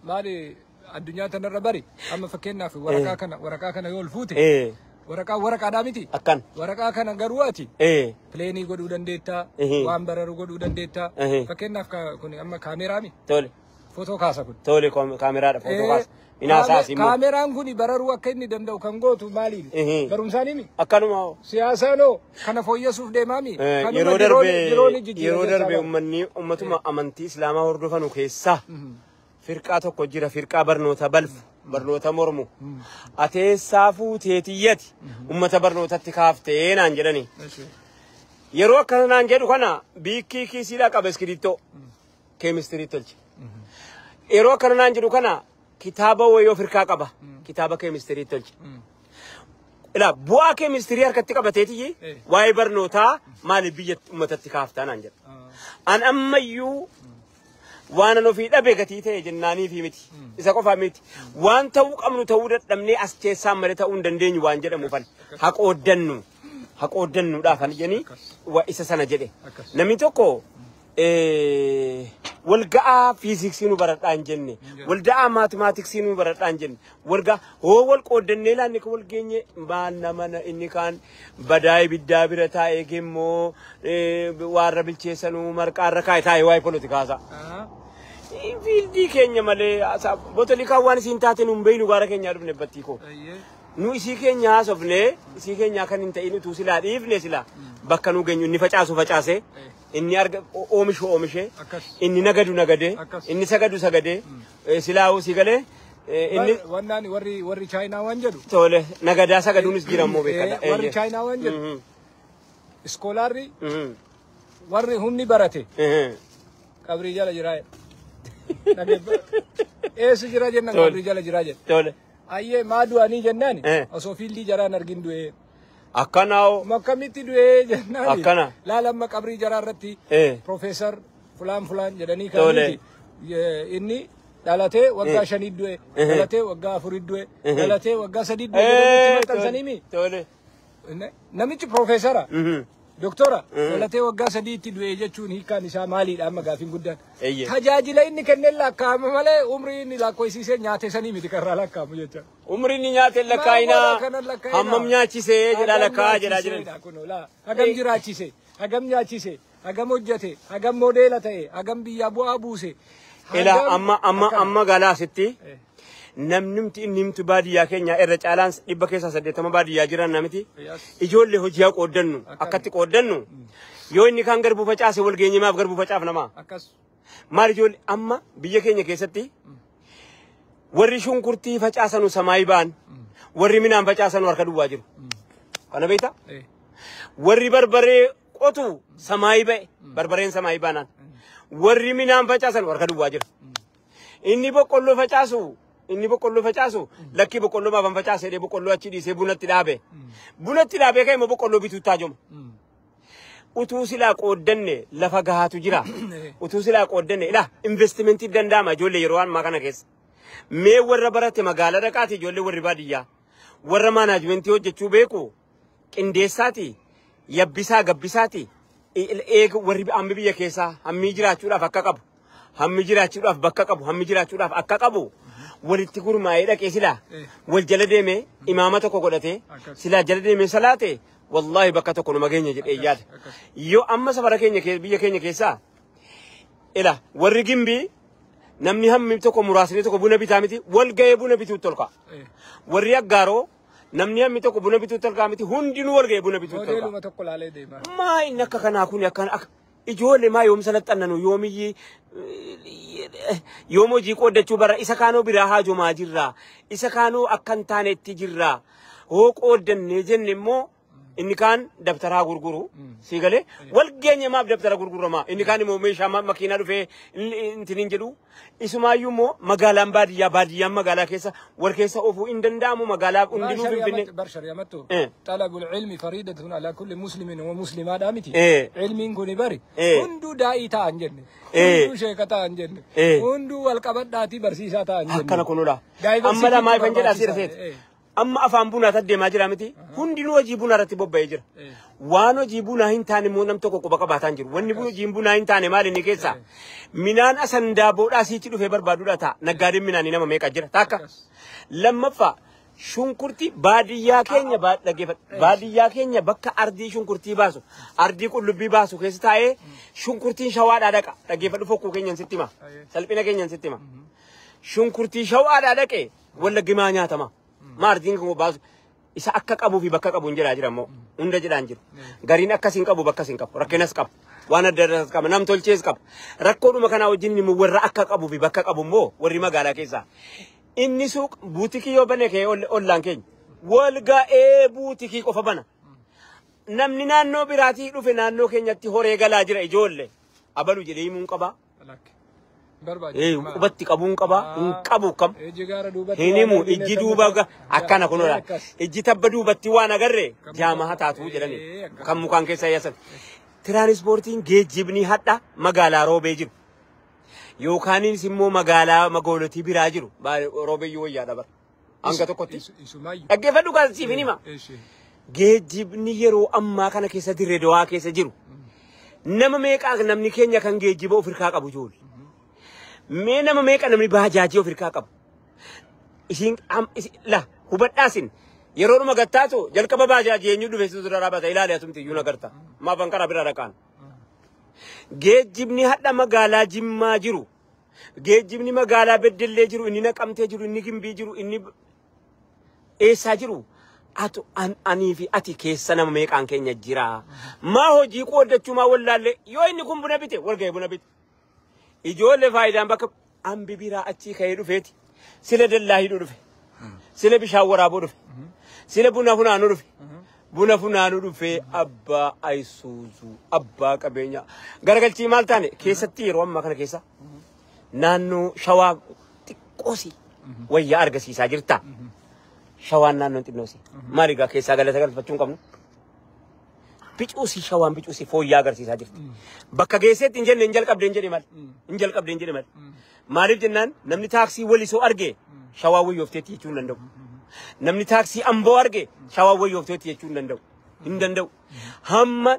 mali addunya tanarra bari amma fakkenna fi waraka kana yol fute waraqaa daamiti akkan waraqaa kana garuwaati pleenii godhuu dandeetta waan bararu godhuu dandeetta fakkeenyaaf kun amma kaameraami tole footoo kaasa kun tole kaameraadha footoo kaasa inaasaas immoo kaameraan kun bararuu akka inni danda'u kan gootu maaliin barumsaanimi akkanuma siyaasaanoo kana fooyyessuuf deemaami yeroo darbe ummatuma amantii islaamaa hordofanu keessaa firqaa tokko jira firqaa barnoota balfu barnoota mormu atee saafuu teetiyyati ummata barnootatti kaaftee naan jedhani yeroo akkana naan jedhu kana biikii kiisiidhaa qaba iskirittoo keemistirii tolche yeroo akkana naan jedhu kana kitaaba wayoo firqaa qaba kitaaba keemistirii tolche ila bu'aa keemistirii harkatti qabateetiyyi waa'ee barnootaa maaliif biyya ummatatti kaaftaa naan jedha an ammayyuu وانا نو في دبه غتيته جناني في متي اذا قفا متي وان تو قمنو تو ددمني اسكي سامره تو دندني وان جده مفن حق ودنو دا كان جني واسا سنه جده نمي توكو والغا فيزيكس نو برطان جني والغا ماثماتكس نو برطان جني والغا هو والقودني لا نك والغني بانا من اني كان بداي بدابرتا ايغمو واربلچسنو مرقاركاي تاي واي بوليتيكاسا فيلدي كينيا مالي بوتليكا وان سينتاتن بينو غارا كينيا دبن بتيكو nu isii keenya haasofne isii keenya kan hin ta'in utuu silaa dhiifne silaa bakka nu geenyu inni facaasu facaase inni arga oomishe inni nagadu nagade inni sagadu sagade silaa usii galee inni wannaan warri China waan jedhu tole nagadaa sagaduunis jiramoo beekada warri China waan jedhu iskoolaarri warri hundi barate qabrii jala jiraa eessi jira jennan qabrii jala jiraa jedhe tole ayyee maa du'anii jennaan osoo fiildii jaraan argin du'ee akkanaa makkamitti du'ee jennaan akkana laalamma qabrii jaraa irratti profeesar fulaan jedhanii kaniti inni dhalatee waggaa 5 du'e dhalatee waggaa 4 du'e dhalatee waggaa 3 du'e jedhanii maxxansanii tole namichi profeesara doktora dhalatee waggaa 3 itti du'e jechuun hiikaan isaa maaliidha amma gaafin guddaan tajaajila inni kenneen lakkaa'ama malee umrii inni lakkoofsiisee nyaate sanii miti karraa lakkaamu jecha umrii inni nyaate lakkaa'inaa hammam nyaachisee jedha lakkaa'aa jedhaa jiran hagam jiraachise hagam nyaachise hagam hojjete hagam modeela ta'e hagam biyya bu'aa buuse ila amma galaasitti namnimti inni himtu baadiyyaa keenya irra caalaan 180 baadiyyaa jiran namiti ijoollee hojii qooddannu akkatti qooddannu yoo inni kan garbu facaase wal geenyemaaf garbu facaaf nama akkas maal ijoollee amma biyya keenya keessatti warri shunkurtii facaasanu samaayii ba'an warri midhaan facaasanu harka duwwaa jiru kana beekta warri barbaree qotu samaayii ba'e barbareen samaayii baanaan warri midhaan facaasanu harka duwwaa jiru inni boqqolloo facaasu lakki boqqolloo maafan facaase dee boqqolloo achi dhiisee bunatti dhaabe ka'e immoo boqqolloo bituu taajoma utuu silaa qooddanne lafa gahaatu jira utuu silaa qooddanne ila investimentii danda'ama ijoollee yeroo ammaa kana keessa mee warra barate magaalaa dhaqaati ijoollee warri baadiyyaa warra maanaajmentii hojjechuu beeku qindeessaati yabbisaa gabbisaati eega warri amma biyya keessaa hammii jiraachuudhaaf akka qabu hammi jiraachuudhaaf bakka qabu hammi jiraachuudhaaf akka qabu walitti gurmaa'ee dhaqee silaa wal jala deemee imaama tokko godhatee silaa jala deemee salaate wallahi bakka tokko numa geenya jedhee yaada yoo amma safara keenya biyya keenya keessaa ila warri gimbii namni hammi tokko muraasni tokko buna bitaa miti wal ga'ee buna bituu tolka warri aggaaroo namni hammi tokko buna bituu tolka miti hundinuu wal ga'ee buna bituu tolka maa inni akka kanaa kun akka ijoollee maa yoom salaxannanu yoomiyyi yoom hojii qooddachuu bara isa kaanoo biraa haajomaa jirra isa kaanoo akkan taanetti jirra hoo qooddannee jenne immoo inni kaan dabtaraa gurguru si galee wal geenye maaf dabtara gurgurama inni kaan immoo meeshaa makiinaa dhufee intiniin jedhu isumaayyuu immoo magaalaan baadiyyaan magaalaa keessa wal keessa ofuu hin danda'amu magaalaa hundinuu finfinne barshar yamattu talabul ilmi fariidatun ala kulli muslimin wa muslimaa dhaamiti ilmiin kun bari hunduu daa'ii ta'an jenne hunduu sheeka ta'an jenne hunduu wal qabadhaatii barsiisaa ta'an jenne akkana kunudha amma lamaa ifan jedha sirreet amma afaan bunaa deemaa jira miti hundinuu hojii bunaa irratti bobba'ee jira waan hojii bunaa hin taane immoo nam tokko quba qabaataan jiru wanni hojii bunaa hin taane maal inni keessa minaan asandaa boodhaa siichi dhufee barbaaduudha ta'a naggaadeen minaanii nama meeqa jira taakka lammaffaa shunkurtii baadiyyaa keenya bakka ardii shunkurtii baasu ardii qullubbii baasu keessa taa'ee shunkurtiin shawaadhaa dhaqa dhaggeeffadhu fokkuu keenyan sitti hima salphina keenyan sitti hima shunkurtii shawaadhaa dhaqe wallaggimaa nyaatama maartiin kun baasu isa akka qabuu fi bakka qabu hin jira immoo hunda jedhaan jiru gariin akkasiin qabu bakka siin qabu rakkinas qabu waan adda addaas qaba nam tolchees qaba rakkoodhuma kanaa wajjin immoo warra akka qabuu fi bakka qabu immoo warri magaalaa keessaa inni suuq buutikii yoo bane kee ollaan keenya wal ga'ee buutikii qofa bana namni naannoo biraatii dhufe naannoo keenyatti horee galaa jira ijoollee abalu jedhee himuun qabaa qubatti qabuun qabaa hin qabu kam hinimu ijji duuba akkana kunuudha ijji tabba duubatti waan agarre jaamaha taatuu jedhani kan mukaan keessa yaasan tiraanispoortiin geejjibni hadha magaalaa roobee jiru yookaanis immoo magaalaa magaalootii biraa jiru roobeeyyuu wayyaa dabar hanga tokkotti dhaggeeffadhu kaasiif hinima geejjibni yeroo ammaa kana keessa dirree dawaa keessa jiru nama meeqaa namni keenya kan geejjiba of hirkaa qabu ijoollee mee nama meeqa namni baajaajii of hirkaa qabu isin la hubadhaasin yeroo dhuma gattaatu jalqaba baajaajii eenyu dhufe situ dura raabata ilaali asumti iyyuu nagarta maafan karaa bira dhaqaan geejjibni hadha magaalaa Jimmaa jiru geejjibni magaalaa Beddellee jiru inni Naqamtee jiru inni Gimbii jiru inni eessaa jiru anii fi ati keessa nama meeqaan keenya jira maa hojii qooddachuu maa wallaalle yoo inni kun buna bite wal ga'e buna bite ijoollee faayidaan bakka ambi biraa achii ka'ee dhufeeti sila dallaa hidhuu dhufe sila bishaan waraabuu dhufe sila buna funaanuu dhufe buna funaanuu dhufe abbaa ayisuuzu abbaa qabeenya garagalchii maal taane keessatti yeroo ammaa kana keessa naannoo shawaa xiqqoosi wayyaa argisiisaa jirta shawaan naannoon xinnoosi maaligaa keessaa galata galfachuun qabnu bicuusi shawaan bicuusi fooyyaa agarsiisaa jirti bakka geesseetti hin jenne hin jalqabdeen jedhe mal maaliif jennaan namni taaksii walisoo arge shawaa wayyoofteetti jechuu hin danda'u namni taaksii amboo arge shawaa wayyoofteetti jechuu hin danda'u hamma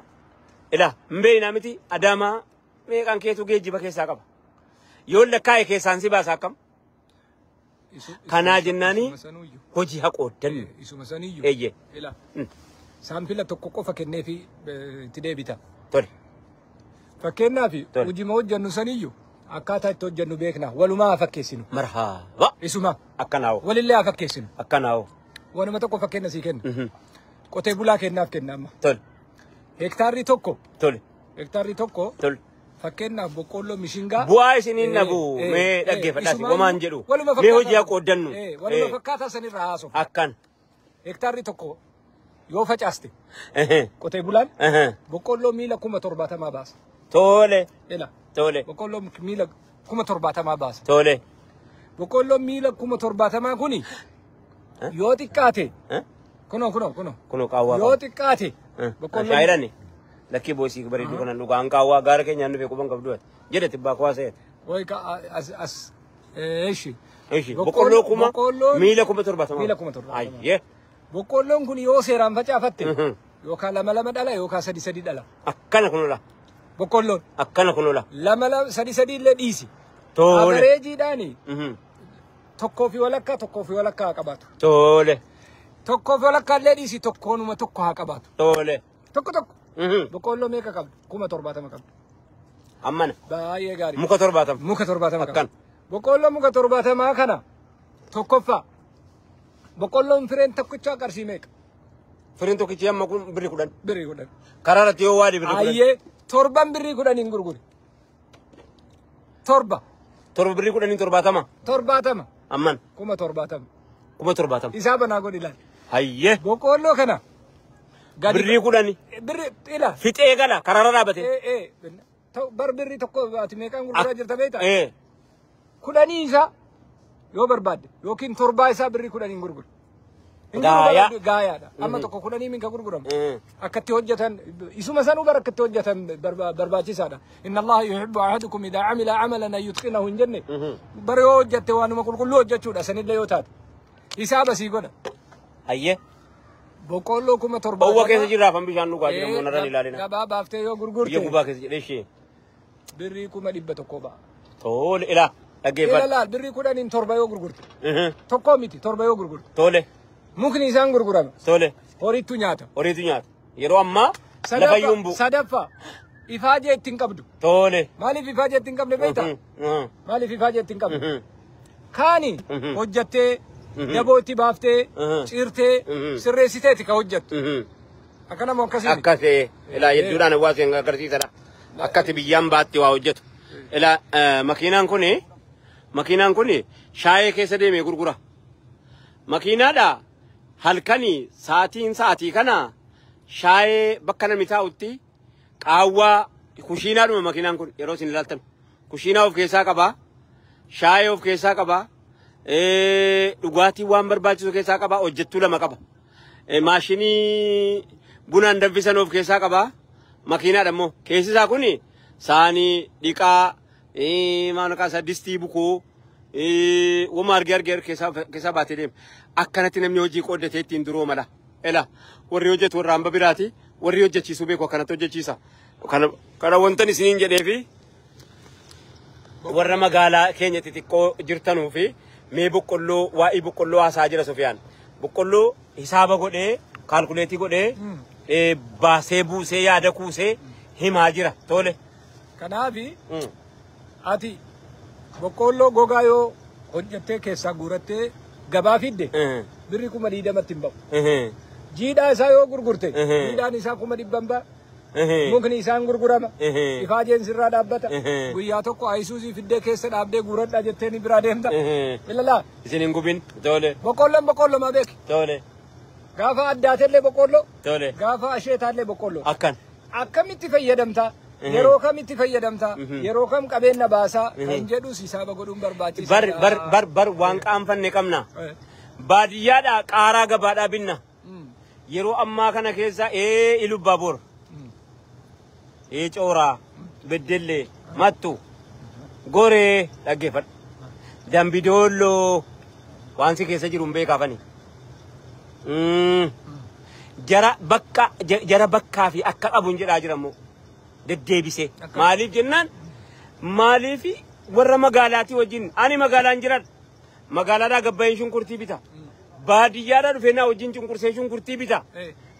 ila mbeenaa miti adaamaa meeqaan keetu geejjiba keessaa qaba yoo lakkaa'e keessaan si baasa akkam kanaa jennaani hojii haqooddan isuma saniyyu eeyye ila saampila tokko qofa kenneefi itti deebita tole fakkeenyaaf hojii hojjannu saniyyu akkaataa itti hojjannu beekna walumaa fakkeessinu marhaaba isuma akkanaawo walillee fakkeessinu akkanaawo wanuma tokko fakkeenya sii kenna qotee bulaa kennaaf kenna amma tole hektaarri tokko tole tole fakkeenyaaf boqqolloo mishingaa bu'aa isiniin dhabu mee dhaggeeffadhaasi gomaan jedhu mee hojii haqooddannu waluma fakkaataa sanirraa haasoo akkan hektaarri tokko yoo facaaste qotee bulaan boqqolloo miila 70 baasa tole ila tole boqqolloo miila 70 baasa tole boqqolloo miila 70 kuni yoo xiqqaate kuno qaawwaa yoo xiqqaate boqqolloo lakki boosii bareedu kana dhugaan qaawwaa gaara keenya nuuf quban qabdu jedhe tibbaa kwaasee way ka as eeshi boqqolloo kuma miila 70 ayye boqqolloon kun yoo seeraan facaafatte yookaan lama dhala yookaan sadi dhala akkana kunola boqqolloon akkana kunola lama sadi illee dhiisi tole abareejiidhaani tokkoo fi walakkaa qabaatu tole tokkoo fi walakkaa illee dhiisi tokkoonuma tokko haa qabaatu tole tokko boqqolloo meeqa qabdu 70 qabdu ammana baay'ee gaarii muka 70 akkan boqqolloo muka 70 kana tokkoffaa boqqolloon fireen tokkicha qarshii meeqa fireen tokkichi amma kun birrii 10 karaarratti yoo waadi birrii 10 ayyee torban birrii 10 hin gurguri torba birrii 10 70 amman 70 isaa banaa godhi laal ayyee boqqolloo kana birrii 10 birrii ila fixee gala karaara dhaabate bar birrii tokko ati meeqaan gurguraa jirta beektaa 10 isaa yoo barbaadde yookiin torbaa isaa birrii 10 hin gurguru gaayaadha amma tokko 10 min ka gurguramu akkatti hojjetan isuma sanuu bar akkatti hojjetan barbaachisaadha inna allaha yuhibbu ahadukum idha amila amalan an yutqinahu hin jenne bar yoo hojjette waanuma qulqulluu hojjechuudha sanillee yoo taate hisaaba sii godha ayyee boqqolloo 70 bawwa keessa jirraa fan bishaan dhugaa jedhamu narraan ilaalina gabaa baaftee yoo gurgurte biyya gubaa keessa jedhee ishee birrii 100 ba'a tole ilaa dhaggeeffadhu ilaal birrii 10 torba yoo gurgurte tokko miti torba yoo gurgurte tole mukni isaan gurgurame tole horiitu nyaata yeroo ammaa lafa yumbu sadaffaa ifaajee ittiin qabdu tole maaliif ifaajee ittiin qabne beektaa maaliif ifaajee ittiin qabne kaani hojjattee daboo itti baaftee ciirtee sirreessiteeti ka hojjattu akkana moo akkasii ilaa hedduudhaan hawaasni agarsiisadha akkati biyyaan baatti waa hojjetu ilaa makiinaan kun shaayee keessa deemee gurgura makiinaadha halkanii sa'aatii kana shaayee bakka namni taa'utti qaawwaa kushiinaadhuma makiinaan kun yeroo isin ilaaltan kushiinaa of keessaa qabaa shaayee of keessaa qabaa dhugaatii waan barbaachisu keessaa qabaa hojjettuu lama qaba maashinii bunaan danfisan of keessaa qabaa makiinaadha immoo keessi isaa kun saanii dhiqaa maanaqaa isaa distii bukoo wama argee keessaa baatee deema akkanatti namni hojii qooddatee ittiin duroo mala ela warri hojjetu warra hamba biraati warri hojjechiisuu beeku akkanatti hojjechiisa kana wantan isiniin jedhee fi warra magaalaa keenya xixiqqoo jirtanuu fi mee boqqolloo waa'ee boqqolloo haasaa jira Sofiyaan boqqolloo hisaaba godhee kaalkuleetii godhee baasee buusee yaada kuusee himaa jira tole kanaafi ati boqqolloo gogaa yoo hojjettee keessaa guurattee gabaa fidde birri kuma diidamatti hin ba'u. Jiidhaa isaa yoo gurgurte jiidhaan isaa kuma dhibban ba'a. Mukni isaan gurgurama. Ifaajeen sirraa dhaabbata. Guyyaa tokko Ayisuuzii fiddee keessa dhaabdee guuradhaa jettee ni biraa deemta. Ilaalaa. Isin hin gubin. Tole. Boqqolloo maa beeki. Tole. Gaafa addaatillee boqqolloo. Tole. Gaafa asheetaallee boqqolloo. Akkan. Akkamitti fayyadamtaa? Yeroo kamitti fayyadamtaa? Yeroo kam qabeenya baasaa? Kan jedhus hisaaba godhuun barbaachisaa. Bar waan qaanfanne qabna. Baadiyyaadhaa qaaraa gabaadhaa binna. Yeroo ammaa kana keessa Ilubbaa Boor. Coora, Beddellee, Mattu, Goree, dhaggeeffadhu. Dambidooloo waan si keessa jiru hin beekaafani. Jara bakkaa fi akka qabuun jedhaa jiramoo deddeebisee. Maaliif jennaan maaliif warra magaalaatii wajjin ani magaalaan jiran magaalaadhaa gabbaa'een shunkurtii bita. Baadiyyaadhaa dhufee naa wajjin cunqursee shunkurtii bita.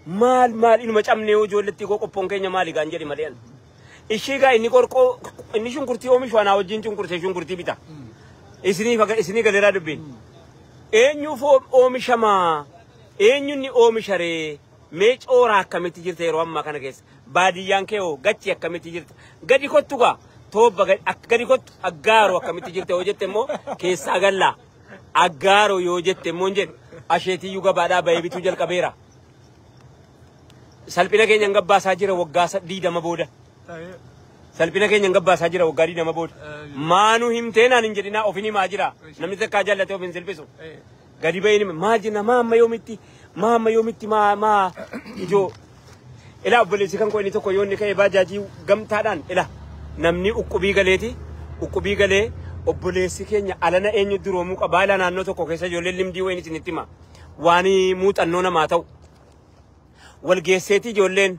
Maal inuma cabnee ijoolletti qophoon keenya maali gaan jedhi malee. Ishii gaa inni shunkurtii oomishu anaa wajjin cunqursee shunkurtii bita. Isinii galeeraa dubbeen. Eenyuuf oomishamaa? Eenyunni oomisharee? Mee cooraa akkamitti jirta yeroo ammaa kana keessa? Baadiyyaan kee hoo gachi akkamitti jirta? Gadi kottu gaa toobba gadi kottu aggaaroo akkamitti jirta yoo jette immoo keessaa gallaa. Aggaaroo yoo jette immoo jedhu asheetiyyuu gabaadhaa bahee bituu jalqabeera. Salphina keenya gabbaasaa jira waggaa 20 booda. Salphina keenya gabbaasaa jira waggaa 20 booda. Maanuu himtee naan hin jedhinaa ofin himaa jira. Namni takkaa jaallatee ofin silphisu. Gadi bahin maal jenna maa amma yoomitti maa ijoo. Ilaa obboleessi kan inni tokko yoonni ka'e baajaajii gamtaadhaan ila namni uqqubii galeeti. Uqqubii galee obboleessi keenya alana eenyu duroomuu qabaa ila naannoo tokko keessa ijoolleen limdii wayin isinitti hima. Waan muuxannoo namaa ta'u. Walgeesseetii ijoolleen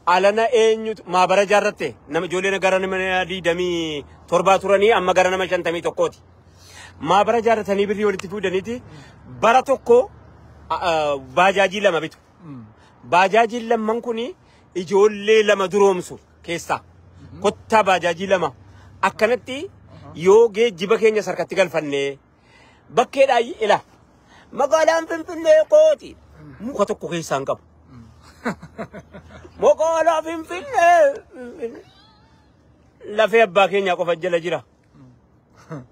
alana eenyutu maabara jaarratte nama ijoolleen gara nama 27 turanii amma gara nama 51ti. Maabara jaarratanii birrii walitti fuudhaniiti bara tokko baajaajii 2 bitu. Baajaajii 2 kuni ijoollee 2 duroomsu keessaa kottaa baajaajii 2 akkanatti yoo geejjiba keenya sarkatti galfanne bakkeedhaa ila magaalaan Finfinnee kooti muka tokko keessaan qabu. Magaalaa Finfinnee lafee abbaa keenya qofa jala jira.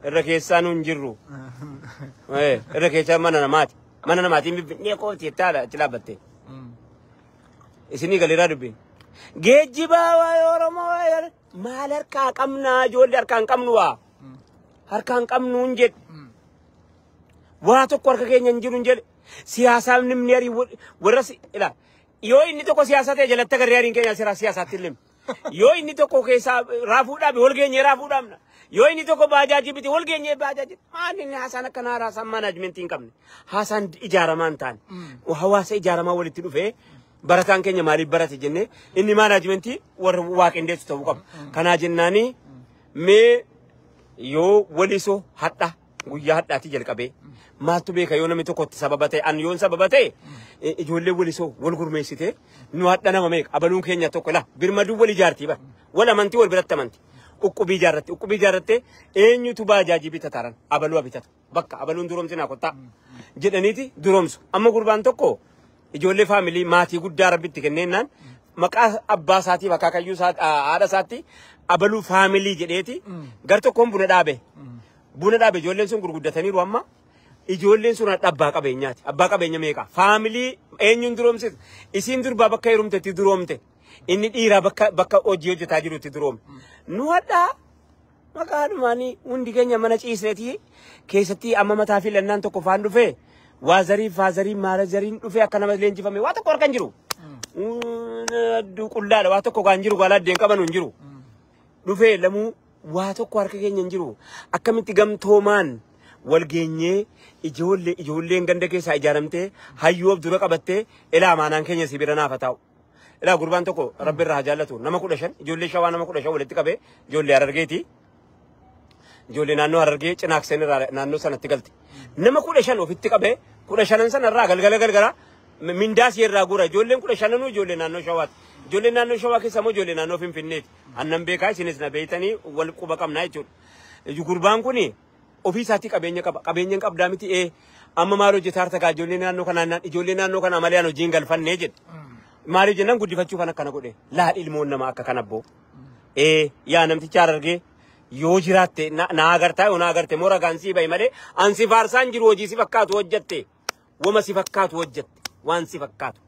Irra keessaa nuun jirru. Irra keessaa mana namaati. Mana namaatiin Finfinnee kooti jettaadha achi dhaabbatte. Isinii galeeraa dubbeen. Geejjiba Oromoo maal harkaa qabnaa ijoollee harkaan qabnu waa. Harkaan qabnuun jedhe. Waa tokko harka keenya hin jiru hin jedhe. Siyaasaan nimni arii warra ilaa. Yoo inni tokko siyaasa ta'e jalatti agarree ariin keenya siyaasaatti illee. Yoo inni tokko keessaa raafuudhaaf wal geenyee raafuudhaaf. Yoo inni tokko baajaajii biti wal geenyee baajaajii. Maal inni haasaan akkanaa haasaan maanaajmentii hin qabne. Haasaan ijaaramaa hin taane. Hawaasa ijaaramaa walitti dhufee barataan keenya maaliif barate jennee inni maanaajmentii warra waaqindeessu ta'uu qaba. Kanaa jennaanii mee yoo walisoo hadha guyyaa hadhaatti jalqabee maaltu beeka yoo namni tokkotti sababa ta'e an yoon sababa ta'e ijoollee walisoo wal gurmeessitee nu hadha nama meeqa abaluun keenya tokko la birmaduu wal ijaartii bara wal amantii wal biratti amantii uqqubii ijaarratte eenyutu baajaajii bitataran abaluu bitatu bakka abaluun duroomsinaa kottaa jedhaniiti duroomsu amma gurbaan tokko ijoollee faamilii maatii guddaa rabbitti kenneennaan maqaa abbaa isaatiif akaakayyuu haadha isaatti abaluu faamilii jedheeti gar tokkoon buna dhaabe ijoolleen sun gurguddataniiru amma ijoolleen sun abbaa qabeenyaati abbaa qabeenya meeqa faamilii eenyuun duroomsite isiin durbaa bakka heerumtetti duroomte inni dhiiraa bakka hojii hojjetaa jirutti duroome nu hadhaa maqaanumaanii hundi keenya mana ciisneeti keessatti amma mataa filannaan tokko faan dhufee waazarii faazarii maarazariin dhufee akka nama leenjifame waa tokko harkan jiru qullaadha waa tokko gaan jiru gaalaa addeen qaban hin jiru dhufee lamuu waa tokko harka keenya hin jiru akkamitti gamtoomaan wal geenyee ijoolleen ganda keessaa ijaaramtee hayyoof dura qabattee ilaa amaanaan keenya si bira naafa taa'u ilaa gurbaan tokko rabbi irraa jaallatu nama 15 ijoollee shawaa nama 15 walitti qabee ijoollee Harargeeti ijoollee naannoo Harargee Cinaakseen irraa naannoo sanatti galte nama 15 ofitti qabee 15 sanarraa galgala mindaas yerraa gura ijoolleen 15 ijoollee naannoo shawaati ijoollee naannoo shawaa keessa immoo ijoollee naannoo Finfinneeti annan beekaa isinis na beeytanii wal quba qabnaa jechuudha gurbaan kuni ofiisaatti qabeenya qabdaa miti amma maal hojjetaa tagaa ijoollee naannoo kana malee an hojiin galfannee jedhe maaliif jennaan guddifachuu kan akkana godhe laal ilmoon nama akka kan abboo yaa namticha argee yoo jiraatte na agartee mora gaansii bayi malee ansi faarsaan jiru hojii si fakkaatu hojjette wama si fakkaatu hojjette waan si fakkaatu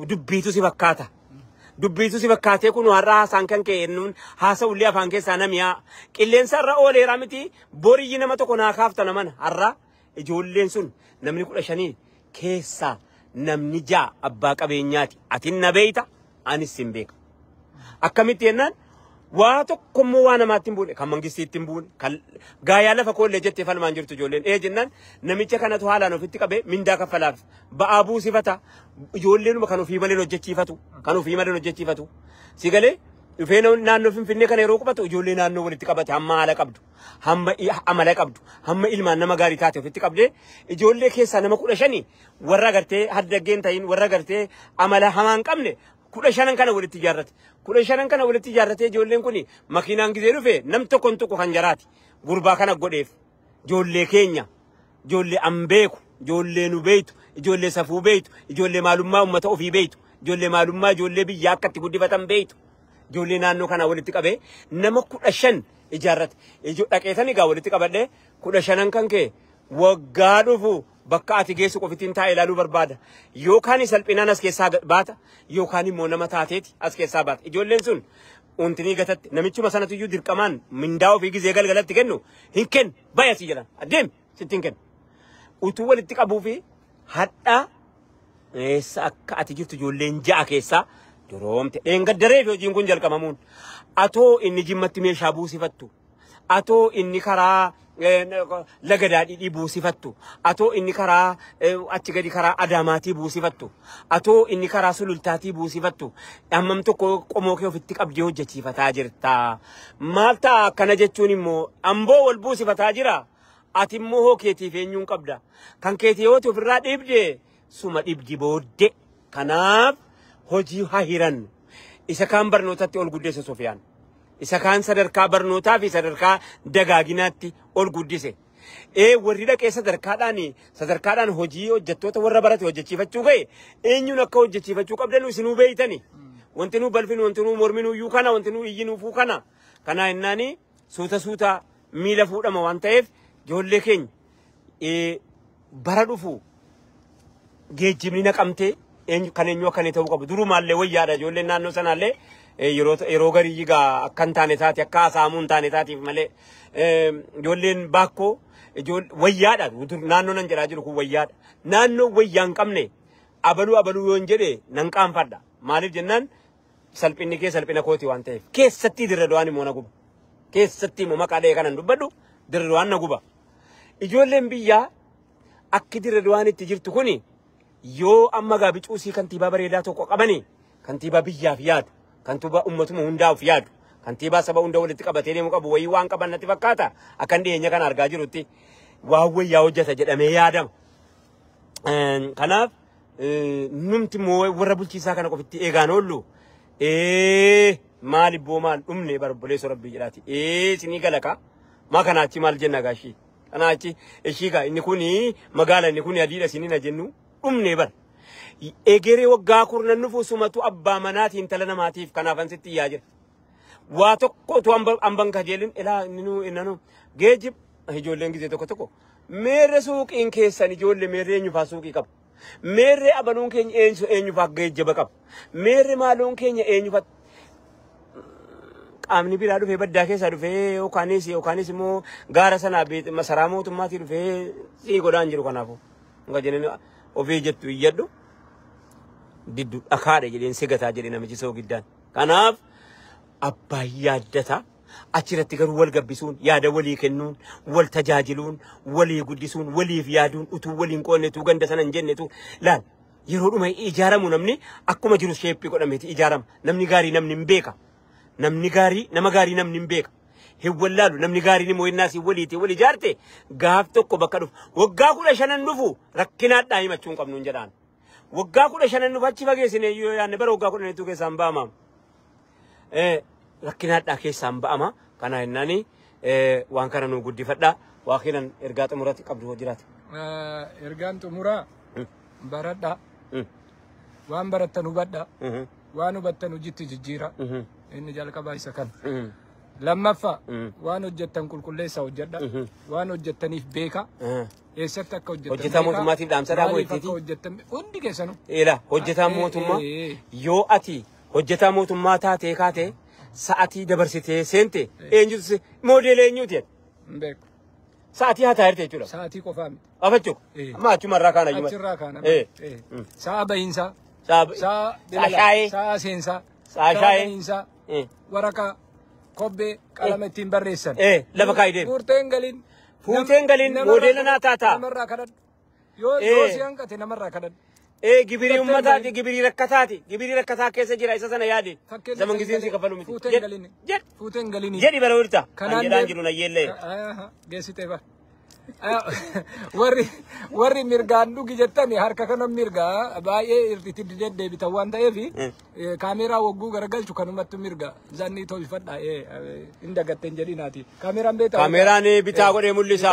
dubbiitu si fakkaata dubbiitu si fakkaatee kun har'a haasaan kan ka'e nuun haasa'ullee afaan keessaa namiyaa qilleensa irra ooleera miti boriyyi nama tokko naa kaaftana mana har'a ijoolleen sun namni 15 keessaa namni 6 abbaa qabeenyaati atin na beeyta anis hin beeka akkamitti jennaan waa tokkommoo waa namaatti hin buune kan mangistiitti hin buune kan gaayaa lafa koollee jettee falmaan jirtu ijoolleen jennaan namicha kanatu haalaan ofitti qabee mindaa kaffalaaf ba'aa buusifata ijoolleenuma kan ofii malee hojjechiifatu si galee dhufee naannoo Finfinnee kana yeroo qubatu ijoollee naannoo walitti qabate hamma haala qabdu hamma amala qabdu hamma ilmaan nama gaarii taate ofitti qabdee ijoollee keessaa nama 15 warra gartee haddaggeen ta'in warra gartee amala hamaan qabne 15 kana walitti ijaarrate 15 kana walitti ijaarrate ijoolleen kun makiinaan gizee dhufe nam tokkon tokko kan jaraati gurbaa kana godheef ijoollee keenya ijoollee ambeeku ijoollee nu beeytu ijoollee safuu beeytu ijoollee maalummaa ummata ofii beeytu ijoollee maalummaa ijoollee biyyaa akkatti guddifatan beeytu ijoollee naannoo kana walitti qabee nama 15 ijaarrate dhaqeetanii gaa walitti qabadhee 15 kan kee waggaa dhufu bakka ati geessu qofittiin taa'ee ilaaluu barbaada yookaan salphinaan as keessaa baata yookaan immoo nama taateeti as keessaa baata ijoolleen sun untinii gatatti namichuma sanatu iyyuu dirqamaan mindaa ofii gizee galgalatti kennu hin kennu bayasii jedhan adeem sittiin kennu utuu walitti qabuu fi hadhaa eessa akka ati jirtu ijoolleen 6 keessaa doroomte dheengaddaree fi hojiin kun jalqabamuun atoo inni jimmatti meeshaa buusifattu atoo inni karaa laga daadhii buusifattu atoo inni karaa achi gadi karaa adaamaatii buusifattu atoo inni karaa sulultaatii buusifattu ammam tokko qomoo kee ofitti qabdee hojjechiifataa jirta maal ta'a kana jechuun immoo amboo wal buusifataa jira ati immoo hookeetiif eenyuun qabda kan keetii yooti ofirraa dhibde suma dhibdi boodde kanaaf hojii hahiran isa kaan barnootatti ol guddeesse Sofiyaan isa kaan sadarkaa barnootaa fi sadarkaa dagaaginaatti ol guddise warri dhaqee sadarkaadhaan hojii hojjettoota warra barate hojjechiifachuu ga'e eenyuun akka hojjechiifachuu qabdan isinuu beeytani wanti nuu balfin wanti nuu morminuu iyyuu kana wanti nuu iyyinuufuu kana kanaa innaani suuta miila fuudhama waan ta'eef ijoollee keenya bara dhufu geejjibni naqamtee kan eenyu akkanii ta'uu qabu durumaallee wayyaadha ijoolleen naannoo sanaallee yeroo garii gaa akkan taane taati akka asaamuun taane taatiif malee ijoolleen baakkoo wayyaadha naannoo nan jedhaa jiru kun wayyaadha naannoo wayyaan qabne abaluu yoon jedhe nan qaanfadha maaliif jennaan salphinni kee salphina kooti waan ta'eef keessatti dirra du'aan immoo na guba keessatti immoo maqaa dha'ee kanan dubbadhu dirra du'aan na guba ijoolleen biyyaa akki dirra du'aan itti jirtu kuni yoo amma gaa bicuusii kantiibaa bareedaa tokko qabani kantiibaa biyyaaf yaadu kantiibaa ummatuma hundaaf yaadu kantiibaa saba hunda walitti qabatee deemu qabu wayii waan qaban natti fakkaata akkan dhiyeenya kana argaa jirutti waan wayyaa hojjeta jedhamee yaadama kanaaf numti immoo warra bulchiisaa kana qofitti eegaan oollu maal ibboo maal dhumne barboleessa rabbii jedhaati sinii galaka maa kanaachi maal jenna gaashii kanaachi ishiigaa inni kuni magaala inni kuni adiidha sinii na jennu dhumne bar egeree waggaa kurnan nufu sumatu abbaa manaatiin tala namaatiif kanaafan sitti iyyaa jira waa tokko tu amban kajeelin ilaa innanu geejjib ijoolleen gizee tokko meerre suuqiin keessan ijoollee meerre eenyufaa suuqii qabu meerre abanuun keenya eenyufaa geejjiba qabu meerre maaluun keenya eenyufaa qaamni biraa dhufee baddaa keessaa dhufee yookaanis immoo gaara sanaa masaraa mootummaatii dhufee sii godhaan jiru kanaafu nga jenneen ofii jettu iyyadhu diddu dhakaadha jedheen sigataa jedhe namichi soogiddaan kanaaf abbaan yaaddata achirratti garuu wal gabbisuun yaada walii kennuun wal tajaajiluun walii guddisuun waliif yaaduun utuu waliin qoonnetu ganda sana hin jennetu laal yeroo dhuma ijaaramu namni akkuma jiru sheeppii godhameeti ijaarama namni gaarii namni hin beeka nama gaarii namni hin beeka hiwwallaalu namni gaarii immoo innaasii waliitii wal ijaarte gaaf tokko bakka dhufu waggaa 15 dhufu rakkinaadhaa himachuun qabnuun jedhaan waggaa 15 dhufu achi fageessine yoo yaanne bara waggaa 10 keessaan ba'ama rakkinaadhaa keessaan ba'ama kana hinnaani waan kana nu guddifadhaa واخيرا إرجعت مراتي قبل وجرات إرجعت مرا بردا وان برتنو بدا وانو بتنو جيت جيرا إن جالك بايسا كان لما فا وانو جتن كل ليس وجدا وانو جتني في بيكا إيشتك وجتا موتما تي دام سدا موتي وجتن وندي كيسانو إلا وجتا موتما يو أتي وجتا موتما تاتي كاتي ساعتي دبرسيتي سنتي إنجلس موديل إنجوتي بيك ساعتي هتايرتي جولا ساعتي كوفام أفتشوك ما أشوف راكانا جمال أشوف راكانا ساعة بينسا ساعة سينسا ساعة بينسا ورقة كوبي كلامتين بريسن لما كايدين فوتين قالين موديلنا تاتا نمر راكنا يو سيان كتير نمر راكنا جبري أمتاتي جبري ركّتا كيسة جرا إسا سنة يادي زمن جزين سي كفلو متي فوتين قالين جدي بلورتا أنجلان جلونا يلي جيسي تبا warri mirgaan dhugi jettani harka kana mirgaa baay'ee irratti didee bitan waan ta'eef kaameraa wogguu garagalchu kanumatti mirga zanni tolfadha indagatten jedhinaati kaameraan beeta kaameraan bitaa godhee mul'isa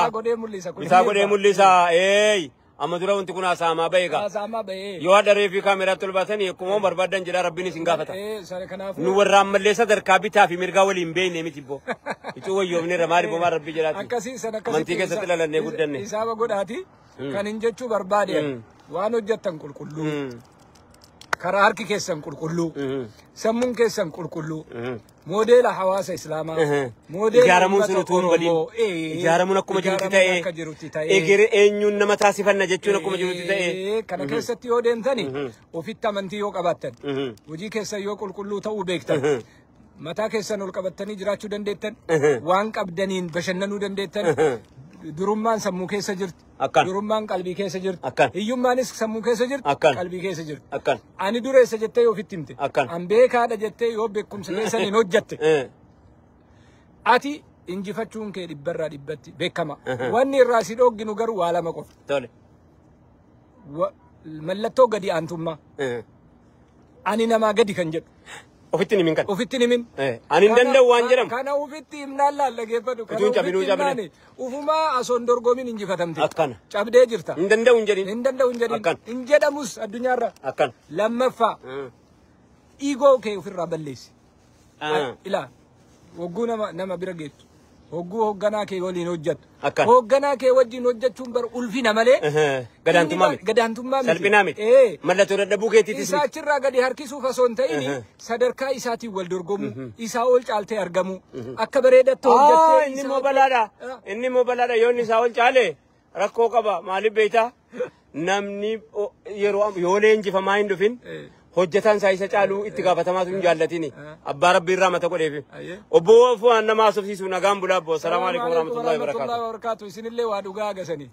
amma dura wanti kun asaamaa baheega yoo hadaree fi kaameraa tolbaatanii akkuma barbaadan jedha rabbiin isin gaafata nu warra ammallee sadarkaa bitaa fi mirgaa waliin beekne miti boo itti wayyoofne ramaari bomaa rabbii jedhaati akkasii sana amantii keessatti lalannee guddanne isaaba godhaati kan hin jechuu barbaade waan hojjettan qulqulluu karaa harki keessan qulqulluu sammuun keessan qulqulluu موديل حواس إسلاما موديل جارمون سنتون بدين جارمون أكو مجروتي تاي إجر إنيون نما تاسفن نجتون أكو مجروتي تاي كنا كيسة يودين ثاني وفي التمنتي يوك أبتن وجي كيسة يوك الكلو تو بيكتن متى كيسة نول كبتني جراتشو دندتن وانك أبدنين بشننو دندتن درمان سمو كيسة جرت درمان قلبي كيسة جرت هيومانس سمو كيسة جرت قلبي كيسة جرت أنا دورة سجتة يو في التمتي أم بيك هذا جتة يو بيكم سلسلة نوجت أتي إنجي فتشون كي برا دبتي بيكما واني الراسي دوغ نوغر والا مكوف ملتو قدي أنتم أنا نما قدي كنجد وفتني من كان وفتني من أنا ندند وانجرم كان وفتي من الله لقي بدو كان وفتي وفما أصون درقومين إنجي فتمتي أكان شابدي جرتا ندند وانجرين أكان إنجد أموس الدنيا را أكان لما فا إيغو كي في الرابليس إلا وقونا نما برقيت وقو هقنا كي ولي نوجد هقنا كي وجي نوجد شنبر ألفين مالي قدانتم مامي سلبنا ميت ملا ترد بوكي تيسي إسا چرا قدي هركسو فسون تايني صدركا إساتي والدرقومو إسا أول چالتي أرقمو أكا بريدت توجد إني مبالادا يوني ساول چالي ركو قبا مالي بيتا نمني يولي انجي فما هندو فين hojjetan saayisa caalu itti gaafatamaa sun jaallatini abbaa rabbii irraa mata godheef obbo fu anna maasofsiisu nagaan bulaa obbo salaamu alaykum warahmatullahi wabarakatuh isinillee waa dhugaa agasanii